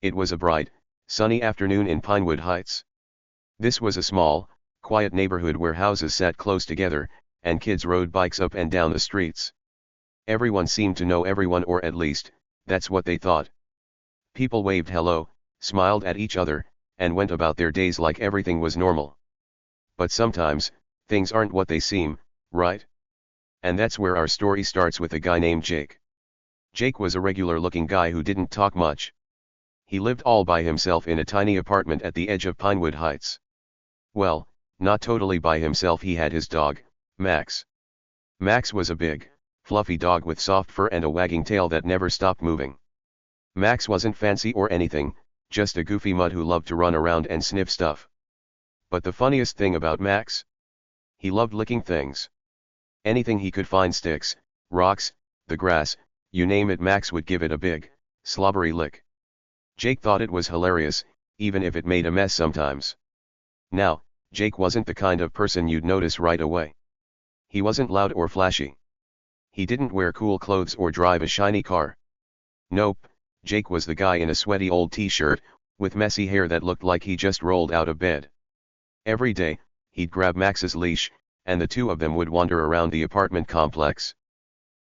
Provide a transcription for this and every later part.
It was a bright, sunny afternoon in Pinewood Heights. This was a small, quiet neighborhood where houses sat close together, and kids rode bikes up and down the streets. Everyone seemed to know everyone, or at least, that's what they thought. People waved hello, smiled at each other, and went about their days like everything was normal. But sometimes, things aren't what they seem, right? And that's where our story starts, with a guy named Jake. Jake was a regular-looking guy who didn't talk much. He lived all by himself in a tiny apartment at the edge of Pinewood Heights. Well, not totally by himself. He had his dog, Max. Max was a big, fluffy dog with soft fur and a wagging tail that never stopped moving. Max wasn't fancy or anything, just a goofy mutt who loved to run around and sniff stuff. But the funniest thing about Max? He loved licking things. Anything he could find, sticks, rocks, the grass, you name it, Max would give it a big, slobbery lick. Jake thought it was hilarious, even if it made a mess sometimes. Now, Jake wasn't the kind of person you'd notice right away. He wasn't loud or flashy. He didn't wear cool clothes or drive a shiny car. Nope, Jake was the guy in a sweaty old t-shirt, with messy hair that looked like he just rolled out of bed. Every day, he'd grab Max's leash, and the two of them would wander around the apartment complex.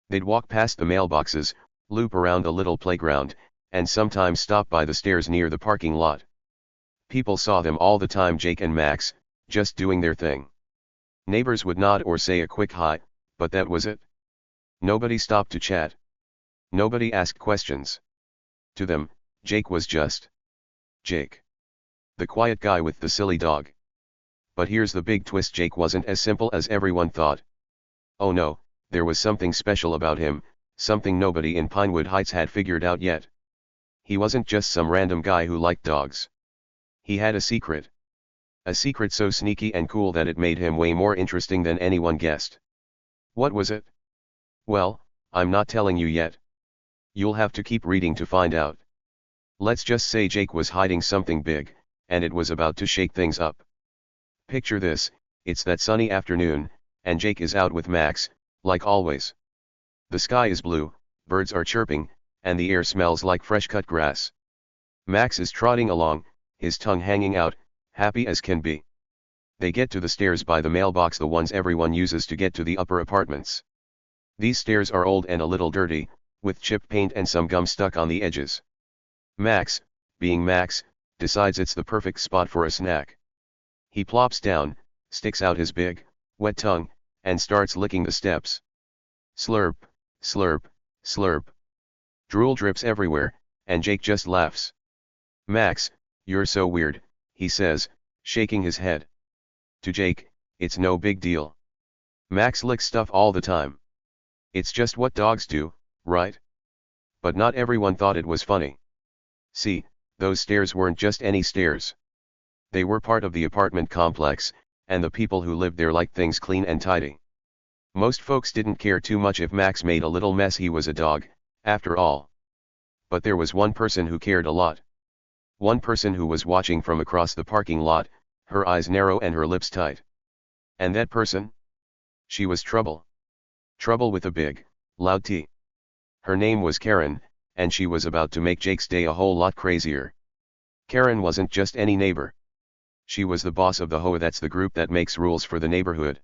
They'd walk past the mailboxes, loop around a little playground, and sometimes stop by the stairs near the parking lot. People saw them all the time, Jake and Max, just doing their thing. Neighbors would nod or say a quick hi, but that was it. Nobody stopped to chat. Nobody asked questions. To them, Jake was just Jake. The quiet guy with the silly dog. But here's the big twist: Jake wasn't as simple as everyone thought. Oh no, there was something special about him, something nobody in Pinewood Heights had figured out yet. He wasn't just some random guy who liked dogs. He had a secret. A secret so sneaky and cool that it made him way more interesting than anyone guessed. What was it? Well, I'm not telling you yet. You'll have to keep reading to find out. Let's just say Jake was hiding something big, and it was about to shake things up. Picture this: it's that sunny afternoon, and Jake is out with Max, like always. The sky is blue, birds are chirping, and the air smells like fresh-cut grass. Max is trotting along, his tongue hanging out, happy as can be. They get to the stairs by the mailbox, the ones everyone uses to get to the upper apartments. These stairs are old and a little dirty, with chipped paint and some gum stuck on the edges. Max, being Max, decides it's the perfect spot for a snack. He plops down, sticks out his big, wet tongue, and starts licking the steps. Slurp, slurp, slurp. Drool drips everywhere, and Jake just laughs. "Max, you're so weird," he says, shaking his head. To Jake, it's no big deal. Max licks stuff all the time. It's just what dogs do, right? But not everyone thought it was funny. See, those stairs weren't just any stairs. They were part of the apartment complex, and the people who lived there liked things clean and tidy. Most folks didn't care too much if Max made a little mess. He was a dog, after all. But there was one person who cared a lot. One person who was watching from across the parking lot, her eyes narrow and her lips tight. And that person? She was Trouble. Trouble with a big, loud T. Her name was Karen, and she was about to make Jake's day a whole lot crazier. Karen wasn't just any neighbor. She was the boss of the HOA, that's the group that makes rules for the neighborhood.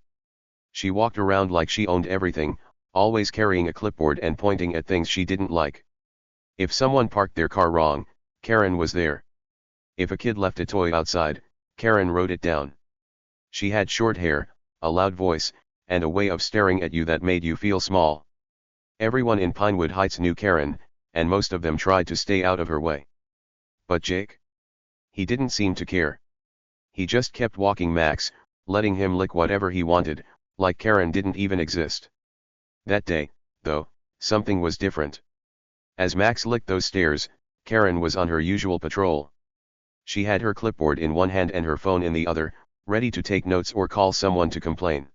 She walked around like she owned everything, always carrying a clipboard and pointing at things she didn't like. If someone parked their car wrong, Karen was there. If a kid left a toy outside, Karen wrote it down. She had short hair, a loud voice, and a way of staring at you that made you feel small. Everyone in Pinewood Heights knew Karen, and most of them tried to stay out of her way. But Jake? He didn't seem to care. He just kept walking Max, letting him lick whatever he wanted, like Karen didn't even exist. That day, though, something was different. As Max licked those stairs, Karen was on her usual patrol. She had her clipboard in one hand and her phone in the other, ready to take notes or call someone to complain.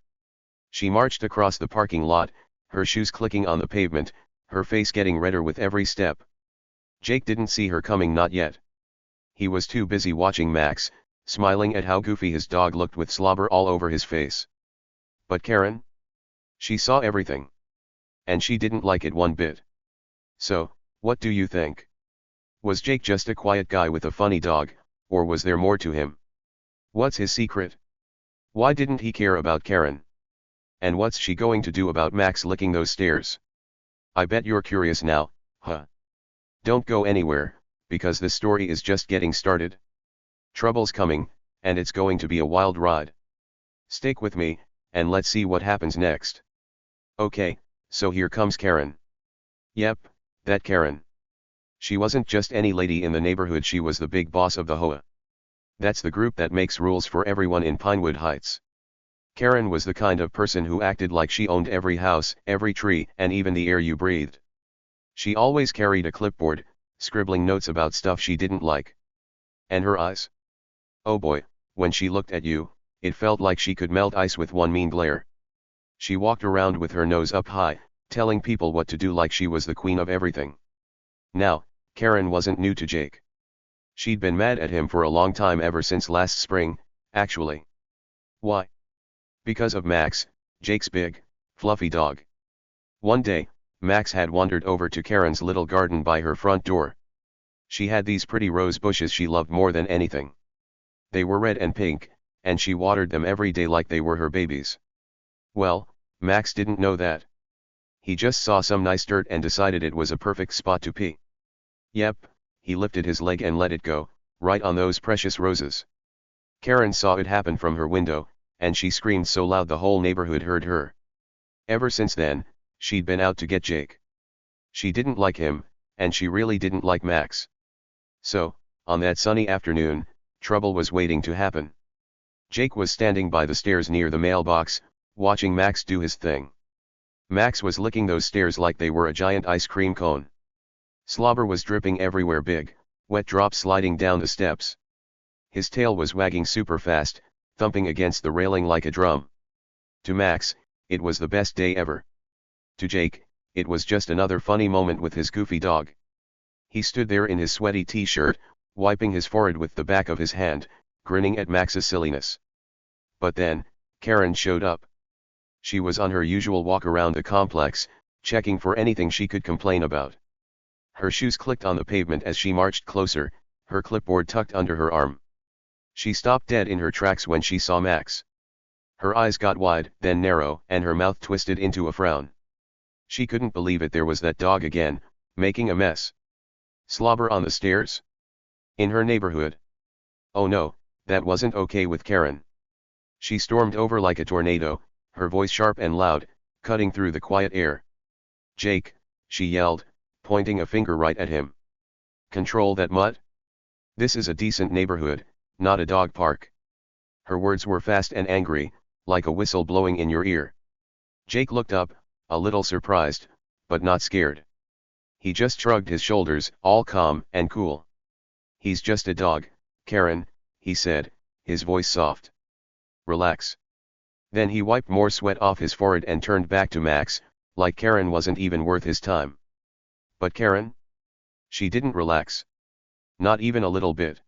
She marched across the parking lot, her shoes clicking on the pavement, her face getting redder with every step. Jake didn't see her coming, not yet. He was too busy watching Max, smiling at how goofy his dog looked with slobber all over his face. But Karen? She saw everything. And she didn't like it one bit. So, what do you think? Was Jake just a quiet guy with a funny dog, or was there more to him? What's his secret? Why didn't he care about Karen? And what's she going to do about Max licking those stairs? I bet you're curious now, huh? Don't go anywhere, because the story is just getting started. Trouble's coming, and it's going to be a wild ride. Stick with me, and let's see what happens next. Okay, so here comes Karen. Yep, that Karen. She wasn't just any lady in the neighborhood, she was the big boss of the HOA. That's the group that makes rules for everyone in Pinewood Heights. Karen was the kind of person who acted like she owned every house, every tree, and even the air you breathed. She always carried a clipboard, scribbling notes about stuff she didn't like. And her eyes? Oh boy, when she looked at you, it felt like she could melt ice with one mean glare. She walked around with her nose up high, telling people what to do like she was the queen of everything. Now, Karen wasn't new to Jake. She'd been mad at him for a long time, ever since last spring, actually. Why? Because of Max, Jake's big, fluffy dog. One day, Max had wandered over to Karen's little garden by her front door. She had these pretty rose bushes she loved more than anything. They were red and pink, and she watered them every day like they were her babies. Well, Max didn't know that. He just saw some nice dirt and decided it was a perfect spot to pee. Yep, he lifted his leg and let it go, right on those precious roses. Karen saw it happen from her window, and she screamed so loud the whole neighborhood heard her. Ever since then, she'd been out to get Jake. She didn't like him, and she really didn't like Max. So, on that sunny afternoon, trouble was waiting to happen. Jake was standing by the stairs near the mailbox, watching Max do his thing. Max was licking those stairs like they were a giant ice cream cone. Slobber was dripping everywhere, big, wet drops sliding down the steps. His tail was wagging super fast, thumping against the railing like a drum. To Max, it was the best day ever. To Jake, it was just another funny moment with his goofy dog. He stood there in his sweaty t-shirt, wiping his forehead with the back of his hand, grinning at Max's silliness. But then, Karen showed up. She was on her usual walk around the complex, checking for anything she could complain about. Her shoes clicked on the pavement as she marched closer, her clipboard tucked under her arm. She stopped dead in her tracks when she saw Max. Her eyes got wide, then narrow, and her mouth twisted into a frown. She couldn't believe it, there was that dog again, making a mess. Slobber on the stairs? In her neighborhood? Oh no, that wasn't okay with Karen. She stormed over like a tornado, her voice sharp and loud, cutting through the quiet air. Jake, she yelled, pointing a finger right at him. Control that mutt? This is a decent neighborhood, not a dog park. Her words were fast and angry, like a whistle blowing in your ear. Jake looked up, a little surprised, but not scared. He just shrugged his shoulders, all calm and cool. He's just a dog, Karen, he said, his voice soft. Relax. Then he wiped more sweat off his forehead and turned back to Max, like Karen wasn't even worth his time. But Karen? She didn't relax. Not even a little bit.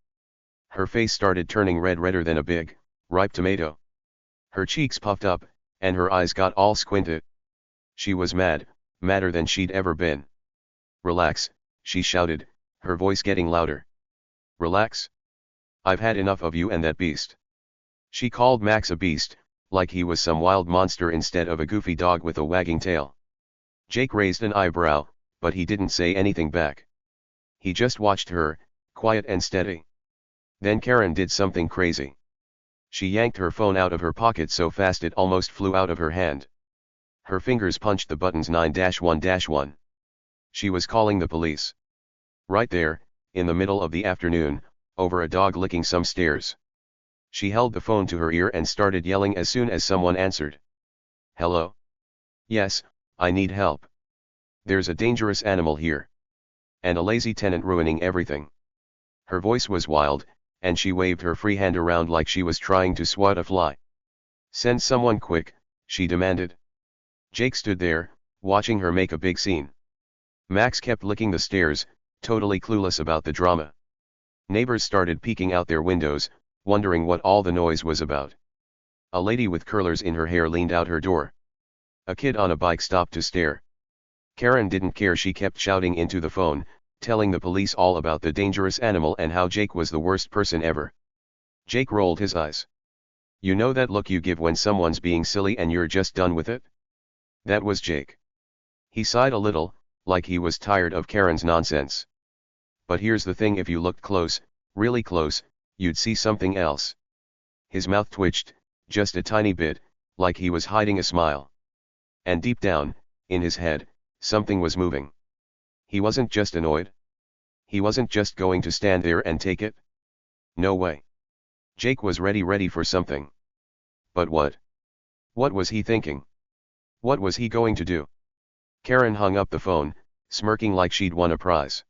Her face started turning red, redder than a big, ripe tomato. Her cheeks puffed up, and her eyes got all squinted. She was mad, madder than she'd ever been. Relax, she shouted, her voice getting louder. Relax? I've had enough of you and that beast. She called Max a beast, like he was some wild monster instead of a goofy dog with a wagging tail. Jake raised an eyebrow, but he didn't say anything back. He just watched her, quiet and steady. Then Karen did something crazy. She yanked her phone out of her pocket so fast it almost flew out of her hand. Her fingers punched the buttons 9-1-1. She was calling the police. Right there, in the middle of the afternoon, over a dog licking some stairs. She held the phone to her ear and started yelling as soon as someone answered. Hello? Yes, I need help. There's a dangerous animal here. And a lazy tenant ruining everything. Her voice was wild, and she waved her free hand around like she was trying to swat a fly. Send someone quick, she demanded. Jake stood there, watching her make a big scene. Max kept licking the stairs, totally clueless about the drama. Neighbors started peeking out their windows, wondering what all the noise was about. A lady with curlers in her hair leaned out her door. A kid on a bike stopped to stare. Karen didn't care, she kept shouting into the phone, telling the police all about the dangerous animal and how Jake was the worst person ever. Jake rolled his eyes. You know that look you give when someone's being silly and you're just done with it? That was Jake. He sighed a little, like he was tired of Karen's nonsense. But here's the thing, if you looked close, really close, you'd see something else. His mouth twitched, just a tiny bit, like he was hiding a smile. And deep down, in his head, something was moving. He wasn't just annoyed. He wasn't just going to stand there and take it. No way. Jake was ready for something. But what? What was he thinking? What was he going to do? Karen hung up the phone, smirking like she'd won a prize.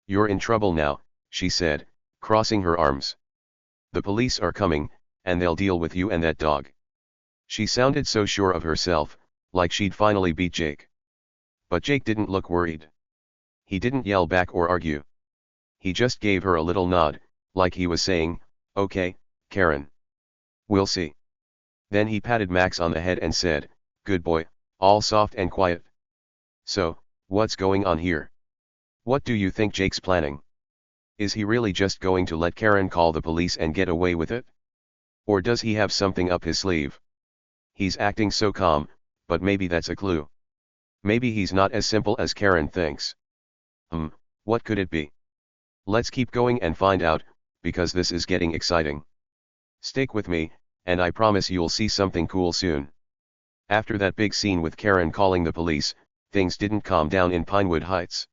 You're in trouble now, she said, crossing her arms. The police are coming, and they'll deal with you and that dog. She sounded so sure of herself, like she'd finally beat Jake. But Jake didn't look worried. He didn't yell back or argue. He just gave her a little nod, like he was saying, okay, Karen. We'll see. Then he patted Max on the head and said, good boy, all soft and quiet. So, what's going on here? What do you think Jake's planning? Is he really just going to let Karen call the police and get away with it? Or does he have something up his sleeve? He's acting so calm, but maybe that's a clue. Maybe he's not as simple as Karen thinks. What could it be? Let's keep going and find out, because this is getting exciting. Stick with me, and I promise you'll see something cool soon. After that big scene with Karen calling the police, things didn't calm down in Pinewood Heights.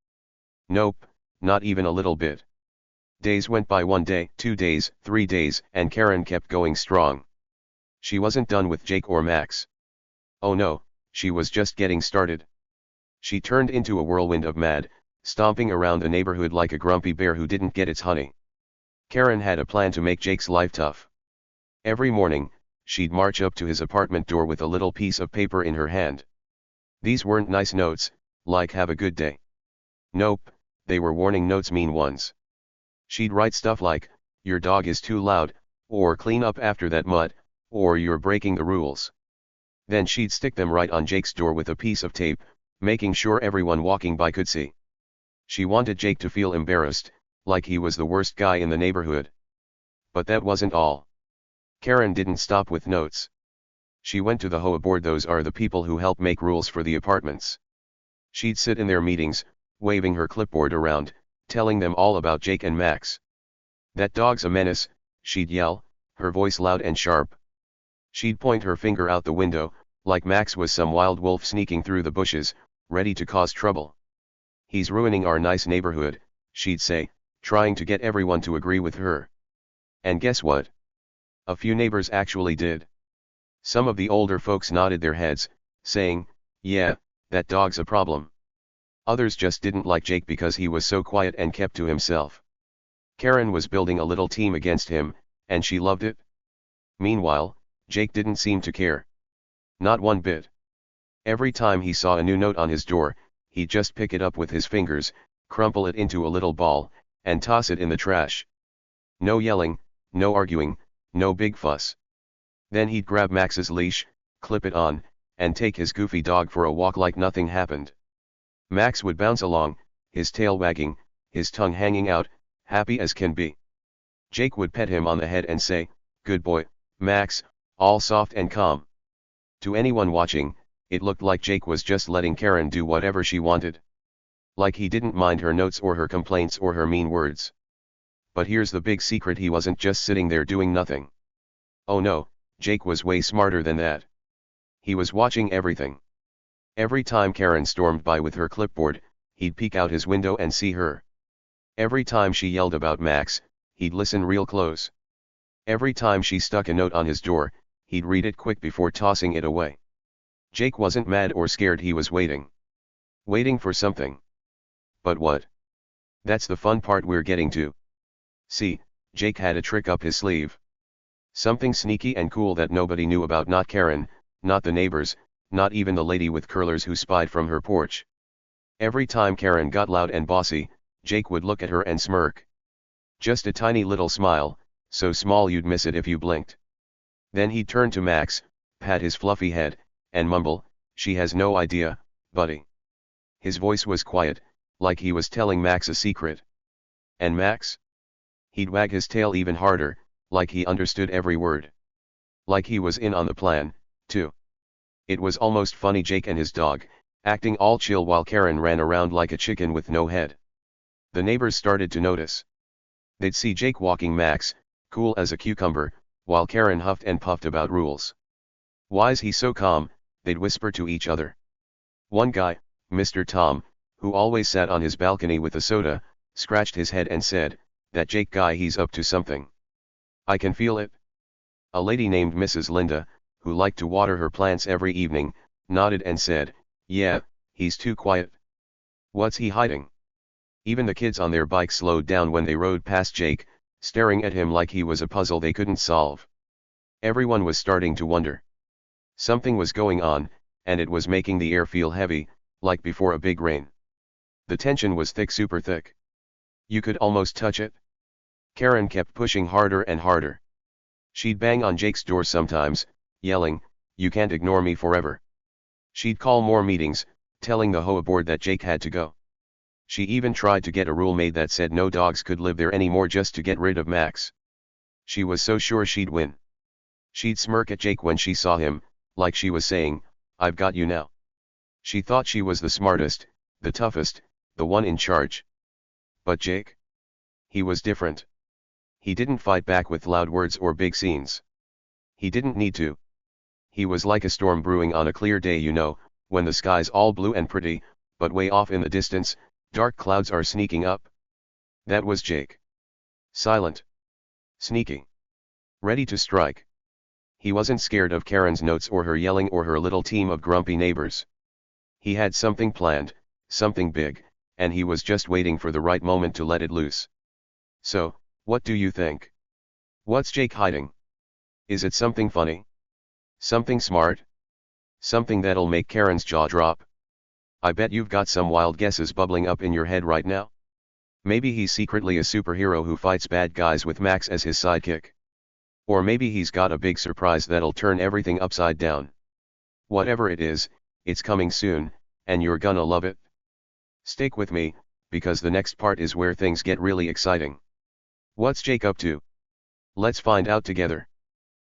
Nope, not even a little bit. Days went by, 1 day, 2 days, 3 days, and Karen kept going strong. She wasn't done with Jake or Max. Oh no, she was just getting started. She turned into a whirlwind of mad, stomping around the neighborhood like a grumpy bear who didn't get its honey. Karen had a plan to make Jake's life tough. Every morning, she'd march up to his apartment door with a little piece of paper in her hand. These weren't nice notes, like have a good day. Nope, they were warning notes, mean ones. She'd write stuff like, your dog is too loud, or clean up after that mutt, or you're breaking the rules. Then she'd stick them right on Jake's door with a piece of tape, making sure everyone walking by could see. She wanted Jake to feel embarrassed, like he was the worst guy in the neighborhood. But that wasn't all. Karen didn't stop with notes. She went to the HOA board. Those are the people who help make rules for the apartments. She'd sit in their meetings, waving her clipboard around, telling them all about Jake and Max. That dog's a menace, she'd yell, her voice loud and sharp. She'd point her finger out the window, like Max was some wild wolf sneaking through the bushes, ready to cause trouble. He's ruining our nice neighborhood, she'd say, trying to get everyone to agree with her. And guess what? A few neighbors actually did. Some of the older folks nodded their heads, saying, yeah, that dog's a problem. Others just didn't like Jake because he was so quiet and kept to himself. Karen was building a little team against him, and she loved it. Meanwhile, Jake didn't seem to care. Not one bit. Every time he saw a new note on his door, he'd just pick it up with his fingers, crumple it into a little ball, and toss it in the trash. No yelling, no arguing, no big fuss. Then he'd grab Max's leash, clip it on, and take his goofy dog for a walk like nothing happened. Max would bounce along, his tail wagging, his tongue hanging out, happy as can be. Jake would pet him on the head and say, good boy, Max, all soft and calm. To anyone watching, it looked like Jake was just letting Karen do whatever she wanted. Like he didn't mind her notes or her complaints or her mean words. But here's the big secret: he wasn't just sitting there doing nothing. Oh no, Jake was way smarter than that. He was watching everything. Every time Karen stormed by with her clipboard, he'd peek out his window and see her. Every time she yelled about Max, he'd listen real close. Every time she stuck a note on his door, he'd read it quick before tossing it away. Jake wasn't mad or scared, he was waiting. Waiting for something. But what? That's the fun part we're getting to. See, Jake had a trick up his sleeve. Something sneaky and cool that nobody knew about, not Karen, not the neighbors, not even the lady with curlers who spied from her porch. Every time Karen got loud and bossy, Jake would look at her and smirk. Just a tiny little smile, so small you'd miss it if you blinked. Then he'd turn to Max, pat his fluffy head, and mumble, she has no idea, buddy. His voice was quiet, like he was telling Max a secret. And Max? He'd wag his tail even harder, like he understood every word. Like he was in on the plan, too. It was almost funny, Jake and his dog, acting all chill while Karen ran around like a chicken with no head. The neighbors started to notice. They'd see Jake walking Max, cool as a cucumber, while Karen huffed and puffed about rules. "Why's he so calm?" they'd whisper to each other. One guy, Mr. Tom, who always sat on his balcony with a soda, scratched his head and said, "That Jake guy, he's up to something. I can feel it." A lady named Mrs. Linda, who liked to water her plants every evening, nodded and said, "Yeah, he's too quiet. What's he hiding?" Even the kids on their bikes slowed down when they rode past Jake, staring at him like he was a puzzle they couldn't solve. Everyone was starting to wonder. Something was going on, and it was making the air feel heavy, like before a big rain. The tension was thick, super thick. You could almost touch it. Karen kept pushing harder and harder. She'd bang on Jake's door sometimes, yelling, "You can't ignore me forever." She'd call more meetings, telling the HOA board that Jake had to go. She even tried to get a rule made that said no dogs could live there anymore just to get rid of Max. She was so sure she'd win. She'd smirk at Jake when she saw him, like she was saying, "I've got you now." She thought she was the smartest, the toughest, the one in charge. But Jake? He was different. He didn't fight back with loud words or big scenes. He didn't need to. He was like a storm brewing on a clear day, when the sky's all blue and pretty, but way off in the distance, dark clouds are sneaking up. That was Jake. Silent. Sneaky. Ready to strike. He wasn't scared of Karen's notes or her yelling or her little team of grumpy neighbors. He had something planned, something big, and he was just waiting for the right moment to let it loose. So, what do you think? What's Jake hiding? Is it something funny? Something smart? Something that'll make Karen's jaw drop? I bet you've got some wild guesses bubbling up in your head right now. Maybe he's secretly a superhero who fights bad guys with Max as his sidekick. Or maybe he's got a big surprise that'll turn everything upside down. Whatever it is, it's coming soon, and you're gonna love it. Stick with me, because the next part is where things get really exciting. What's Jake up to? Let's find out together.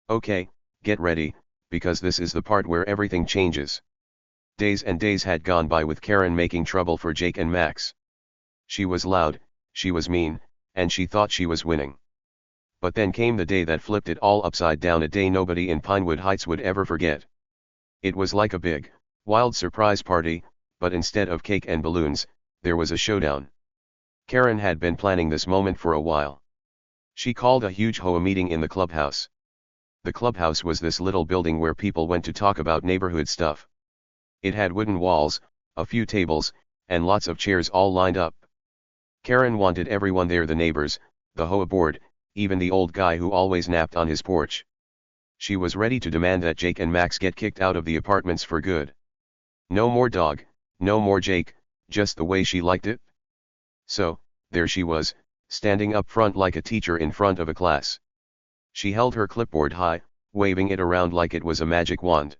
Okay, get ready, because this is the part where everything changes. Days and days had gone by with Karen making trouble for Jake and Max. She was loud, she was mean, and she thought she was winning. But then came the day that flipped it all upside down, a day nobody in Pinewood Heights would ever forget. It was like a big, wild surprise party, but instead of cake and balloons, there was a showdown. Karen had been planning this moment for a while. She called a huge HOA meeting in the clubhouse. The clubhouse was this little building where people went to talk about neighborhood stuff. It had wooden walls, a few tables, and lots of chairs all lined up. Karen wanted everyone there, the neighbors, the HOA board, even the old guy who always napped on his porch. She was ready to demand that Jake and Max get kicked out of the apartments for good. No more dog, no more Jake, just the way she liked it. So, there she was, standing up front like a teacher in front of a class. She held her clipboard high, waving it around like it was a magic wand.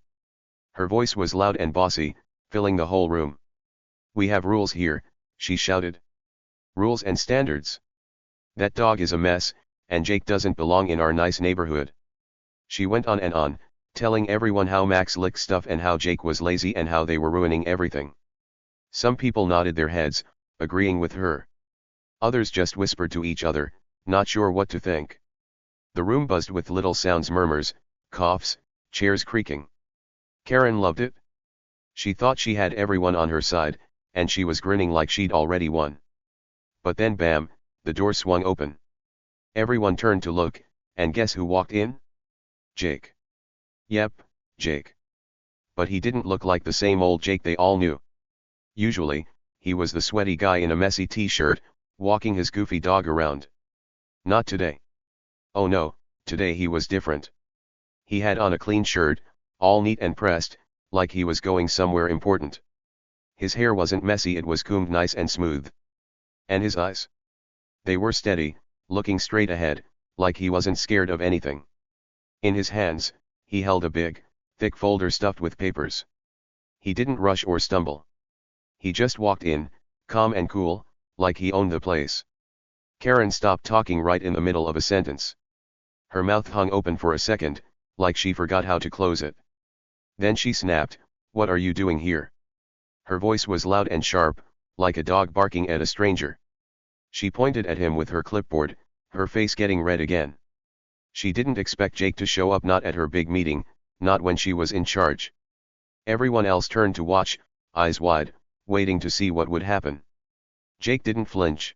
Her voice was loud and bossy, filling the whole room. "We have rules here," she shouted. "Rules and standards. That dog is a mess, and Jake doesn't belong in our nice neighborhood." She went on and on, telling everyone how Max licked stuff and how Jake was lazy and how they were ruining everything. Some people nodded their heads, agreeing with her. Others just whispered to each other, not sure what to think. The room buzzed with little sounds, murmurs, coughs, chairs creaking. Karen loved it. She thought she had everyone on her side, and she was grinning like she'd already won. But then bam, the door swung open. Everyone turned to look, and guess who walked in? Jake. Yep, Jake. But he didn't look like the same old Jake they all knew. Usually, he was the sweaty guy in a messy t-shirt, walking his goofy dog around. Not today. Oh no, today he was different. He had on a clean shirt, all neat and pressed, like he was going somewhere important. His hair wasn't messy, it was combed nice and smooth. And his eyes? They were steady, looking straight ahead, like he wasn't scared of anything. In his hands, he held a big, thick folder stuffed with papers. He didn't rush or stumble. He just walked in, calm and cool, like he owned the place. Karen stopped talking right in the middle of a sentence. Her mouth hung open for a second, like she forgot how to close it. Then she snapped, "What are you doing here?" Her voice was loud and sharp, like a dog barking at a stranger. She pointed at him with her clipboard, her face getting red again. She didn't expect Jake to show up, not at her big meeting, not when she was in charge. Everyone else turned to watch, eyes wide, waiting to see what would happen. Jake didn't flinch.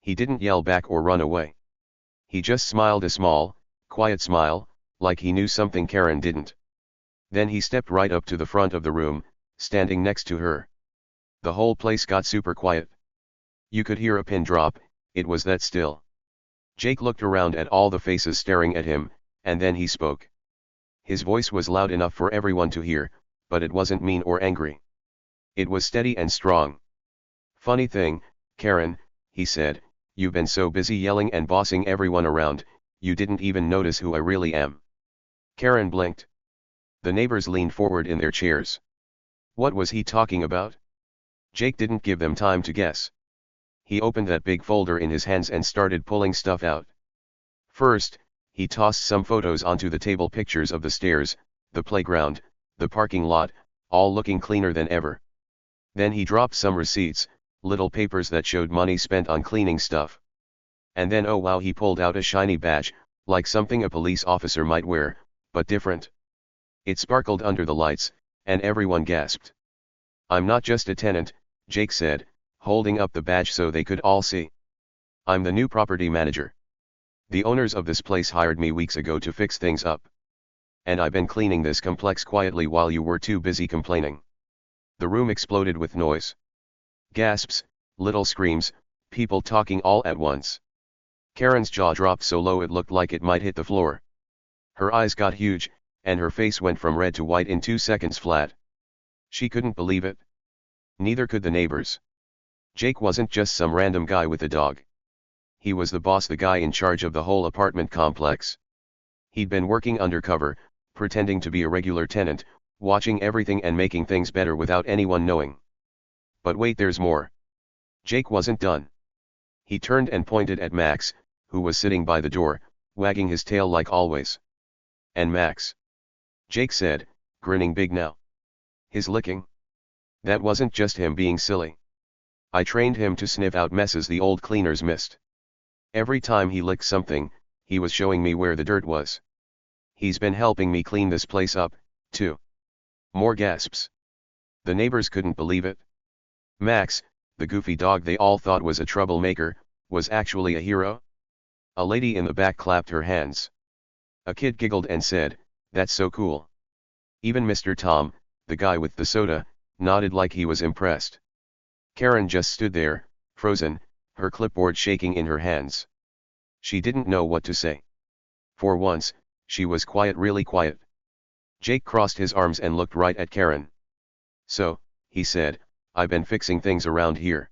He didn't yell back or run away. He just smiled, a small, quiet smile, like he knew something Karen didn't. Then he stepped right up to the front of the room, standing next to her. The whole place got super quiet. You could hear a pin drop, it was that still. Jake looked around at all the faces staring at him, and then he spoke. His voice was loud enough for everyone to hear, but it wasn't mean or angry. It was steady and strong. "Funny thing, Karen," he said, "you've been so busy yelling and bossing everyone around, you didn't even notice who I really am." Karen blinked. The neighbors leaned forward in their chairs. What was he talking about? Jake didn't give them time to guess. He opened that big folder in his hands and started pulling stuff out. First, he tossed some photos onto the table, pictures of the stairs, the playground, the parking lot, all looking cleaner than ever. Then he dropped some receipts, little papers that showed money spent on cleaning stuff. And then, oh wow, he pulled out a shiny badge, like something a police officer might wear, but different. It sparkled under the lights, and everyone gasped. "I'm not just a tenant," Jake said, holding up the badge so they could all see. "I'm the new property manager. The owners of this place hired me weeks ago to fix things up. And I've been cleaning this complex quietly while you were too busy complaining." The room exploded with noise. Gasps, little screams, people talking all at once. Karen's jaw dropped so low it looked like it might hit the floor. Her eyes got huge, and her face went from red to white in 2 seconds flat. She couldn't believe it. Neither could the neighbors. Jake wasn't just some random guy with a dog. He was the boss, the guy in charge of the whole apartment complex. He'd been working undercover, pretending to be a regular tenant, watching everything and making things better without anyone knowing. But wait, there's more. Jake wasn't done. He turned and pointed at Max, who was sitting by the door, wagging his tail like always. "And Max," Jake said, grinning big now. "His licking? That wasn't just him being silly. I trained him to sniff out messes the old cleaners missed. Every time he licked something, he was showing me where the dirt was. He's been helping me clean this place up, too." More gasps. The neighbors couldn't believe it. Max, the goofy dog they all thought was a troublemaker, was actually a hero? A lady in the back clapped her hands. A kid giggled and said, "That's so cool." Even Mr. Tom, the guy with the soda, nodded like he was impressed. Karen just stood there, frozen, her clipboard shaking in her hands. She didn't know what to say. For once, she was quiet, really quiet. Jake crossed his arms and looked right at Karen. "So," he said, "I've been fixing things around here.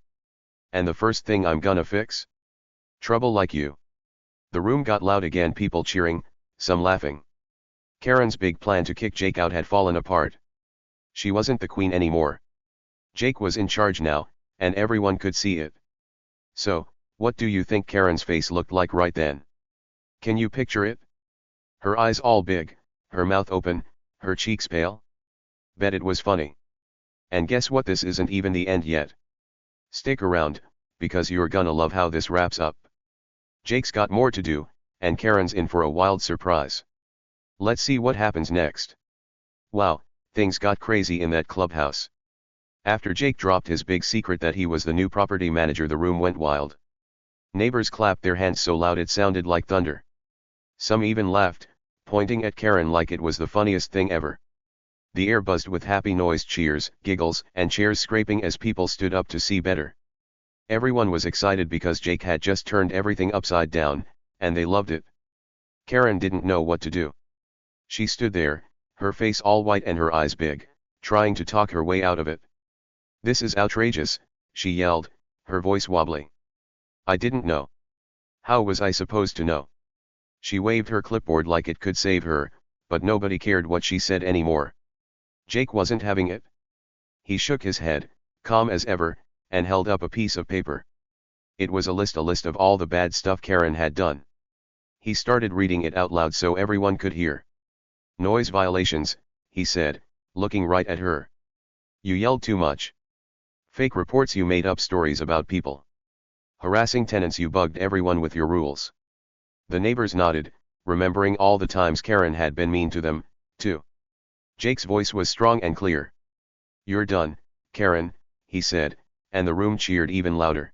And the first thing I'm gonna fix? Trouble like you." The room got loud again, people cheering, some laughing. Karen's big plan to kick Jake out had fallen apart. She wasn't the queen anymore. Jake was in charge now, and everyone could see it. So, what do you think Karen's face looked like right then? Can you picture it? Her eyes all big, her mouth open, her cheeks pale? Bet it was funny. And guess what, this isn't even the end yet. Stick around, because you're gonna love how this wraps up. Jake's got more to do, and Karen's in for a wild surprise. Let's see what happens next. Wow, things got crazy in that clubhouse. After Jake dropped his big secret that he was the new property manager, the room went wild. Neighbors clapped their hands so loud it sounded like thunder. Some even laughed, pointing at Karen like it was the funniest thing ever. The air buzzed with happy noise, cheers, giggles, and chairs scraping as people stood up to see better. Everyone was excited because Jake had just turned everything upside down, and they loved it. Karen didn't know what to do. She stood there, her face all white and her eyes big, trying to talk her way out of it. "This is outrageous," she yelled, her voice wobbly. "I didn't know. How was I supposed to know?" She waved her clipboard like it could save her, but nobody cared what she said anymore. Jake wasn't having it. He shook his head, calm as ever, and held up a piece of paper. It was a list of all the bad stuff Karen had done. He started reading it out loud so everyone could hear. Noise violations, he said, looking right at her. You yelled too much. Fake reports, you made up stories about people. Harassing tenants, you bugged everyone with your rules. The neighbors nodded, remembering all the times Karen had been mean to them, too. Jake's voice was strong and clear. You're done, Karen, he said, and the room cheered even louder.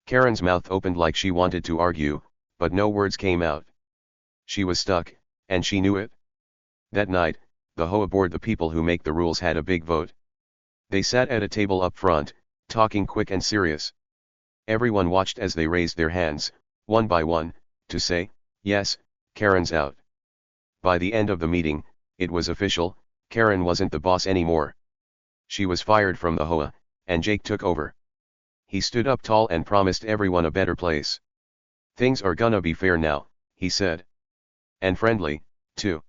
Karen's mouth opened like she wanted to argue, but no words came out. She was stuck, and she knew it. That night, the HOA board, the people who make the rules, had a big vote. They sat at a table up front, talking quick and serious. Everyone watched as they raised their hands, one by one, to say, yes, Karen's out. By the end of the meeting, it was official, Karen wasn't the boss anymore. She was fired from the HOA, and Jake took over. He stood up tall and promised everyone a better place. Things are gonna be fair now, he said. And friendly, too.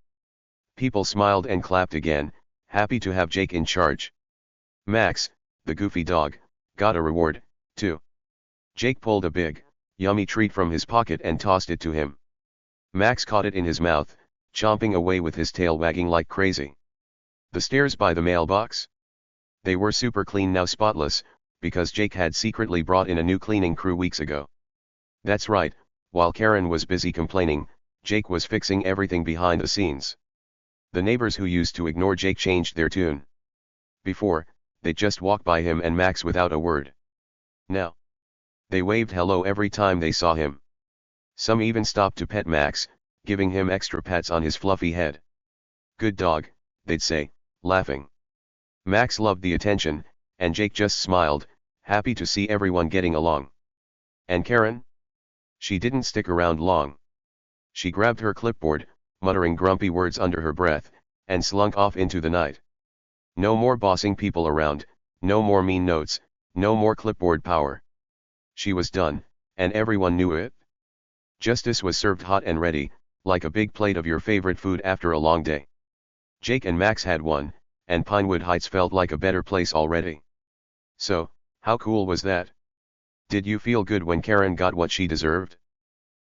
People smiled and clapped again, happy to have Jake in charge. Max, the goofy dog, got a reward, too. Jake pulled a big, yummy treat from his pocket and tossed it to him. Max caught it in his mouth, chomping away with his tail wagging like crazy. The stairs by the mailbox? They were super clean now, spotless, because Jake had secretly brought in a new cleaning crew weeks ago. That's right, while Karen was busy complaining, Jake was fixing everything behind the scenes. The neighbors who used to ignore Jake changed their tune. Before, they'd just walk by him and Max without a word. Now, they waved hello every time they saw him. Some even stopped to pet Max, giving him extra pats on his fluffy head. Good dog, they'd say, laughing. Max loved the attention, and Jake just smiled, happy to see everyone getting along. And Karen? She didn't stick around long. She grabbed her clipboard, muttering grumpy words under her breath, and slunk off into the night. No more bossing people around, no more mean notes, no more clipboard power. She was done, and everyone knew it. Justice was served hot and ready, like a big plate of your favorite food after a long day. Jake and Max had won, and Pinewood Heights felt like a better place already. So, how cool was that? Did you feel good when Karen got what she deserved?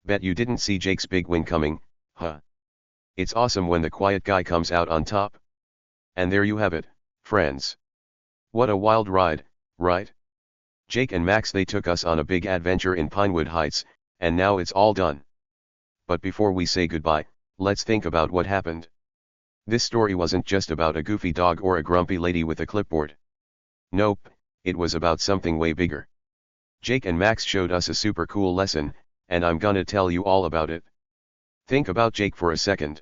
Bet you didn't see Jake's big win coming, huh? It's awesome when the quiet guy comes out on top. And there you have it, friends. What a wild ride, right? Jake and Max, they took us on a big adventure in Pinewood Heights, and now it's all done. But before we say goodbye, let's think about what happened. This story wasn't just about a goofy dog or a grumpy lady with a clipboard. Nope, it was about something way bigger. Jake and Max showed us a super cool lesson, and I'm gonna tell you all about it. Think about Jake for a second.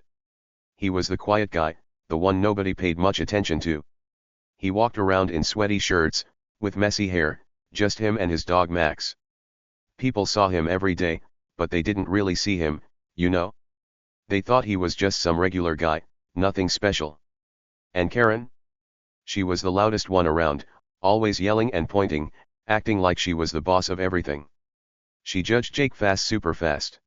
He was the quiet guy, the one nobody paid much attention to. He walked around in sweaty shirts, with messy hair, just him and his dog Max. People saw him every day, but they didn't really see him, you know? They thought he was just some regular guy, nothing special. And Karen? She was the loudest one around, always yelling and pointing, acting like she was the boss of everything. She judged Jake fast, super fast.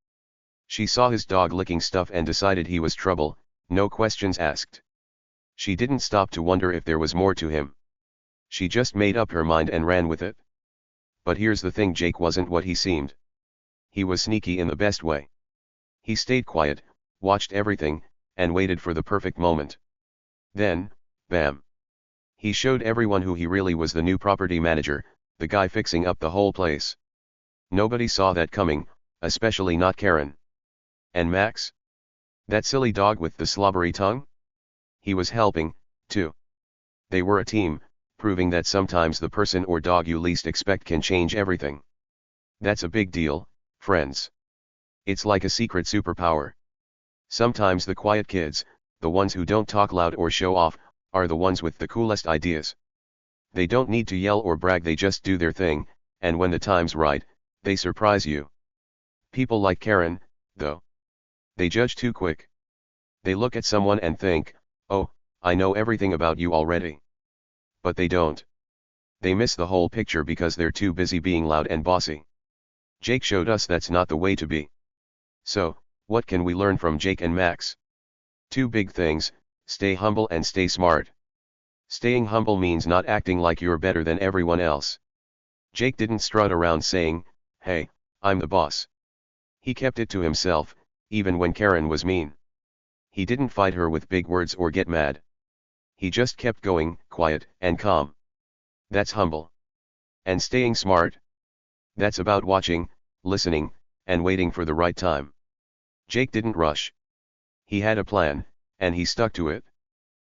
She saw his dog licking stuff and decided he was trouble, no questions asked. She didn't stop to wonder if there was more to him. She just made up her mind and ran with it. But here's the thing, Jake wasn't what he seemed. He was sneaky in the best way. He stayed quiet, watched everything, and waited for the perfect moment. Then, bam! He showed everyone who he really was, the new property manager, the guy fixing up the whole place. Nobody saw that coming, especially not Karen. And Max? That silly dog with the slobbery tongue? He was helping, too. They were a team, proving that sometimes the person or dog you least expect can change everything. That's a big deal, friends. It's like a secret superpower. Sometimes the quiet kids, the ones who don't talk loud or show off, are the ones with the coolest ideas. They don't need to yell or brag, they just do their thing, and when the time's right, they surprise you. People like Karen, though. They judge too quick. They look at someone and think, oh, I know everything about you already. But they don't. They miss the whole picture because they're too busy being loud and bossy. Jake showed us that's not the way to be. So, what can we learn from Jake and Max? Two big things: stay humble and stay smart. Staying humble means not acting like you're better than everyone else. Jake didn't strut around saying, "Hey, I'm the boss." He kept it to himself, even when Karen was mean. He didn't fight her with big words or get mad. He just kept going, quiet and calm. That's humble. And staying smart? That's about watching, listening, and waiting for the right time. Jake didn't rush. He had a plan, and he stuck to it.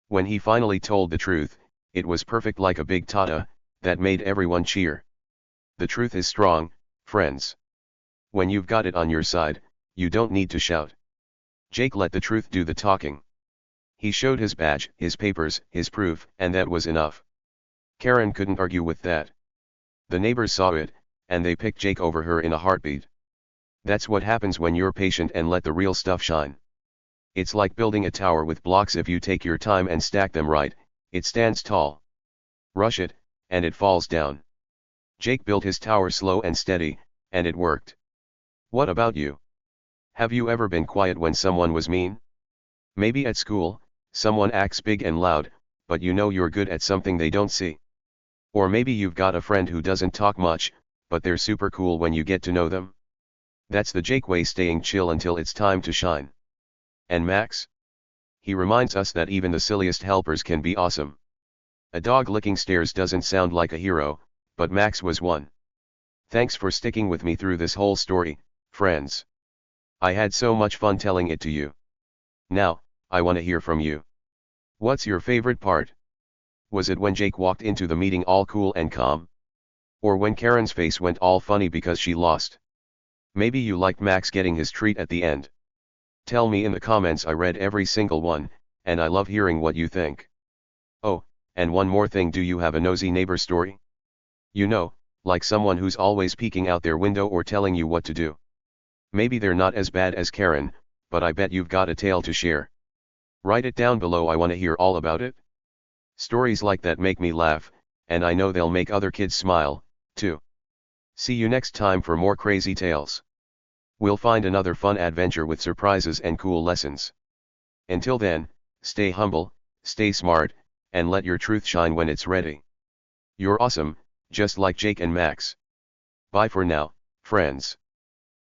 When he finally told the truth, it was perfect, like a big tata, that made everyone cheer. The truth is strong, friends. When you've got it on your side, you don't need to shout. Jake let the truth do the talking. He showed his badge, his papers, his proof, and that was enough. Karen couldn't argue with that. The neighbors saw it, and they picked Jake over her in a heartbeat. That's what happens when you're patient and let the real stuff shine. It's like building a tower with blocks. If you take your time and stack them right, it stands tall. Rush it, and it falls down. Jake built his tower slow and steady, and it worked. What about you? Have you ever been quiet when someone was mean? Maybe at school, someone acts big and loud, but you know you're good at something they don't see. Or maybe you've got a friend who doesn't talk much, but they're super cool when you get to know them. That's the Jake way, staying chill until it's time to shine. And Max? He reminds us that even the silliest helpers can be awesome. A dog licking stairs doesn't sound like a hero, but Max was one. Thanks for sticking with me through this whole story, friends. I had so much fun telling it to you. Now, I want to hear from you. What's your favorite part? Was it when Jake walked into the meeting all cool and calm? Or when Karen's face went all funny because she lost? Maybe you liked Max getting his treat at the end. Tell me in the comments. I read every single one, and I love hearing what you think. Oh, and one more thing, do you have a nosy neighbor story? You know, like someone who's always peeking out their window or telling you what to do. Maybe they're not as bad as Karen, but I bet you've got a tale to share. Write it down below. I want to hear all about it. Stories like that make me laugh, and I know they'll make other kids smile, too. See you next time for more crazy tales. We'll find another fun adventure with surprises and cool lessons. Until then, stay humble, stay smart, and let your truth shine when it's ready. You're awesome, just like Jake and Max. Bye for now, friends.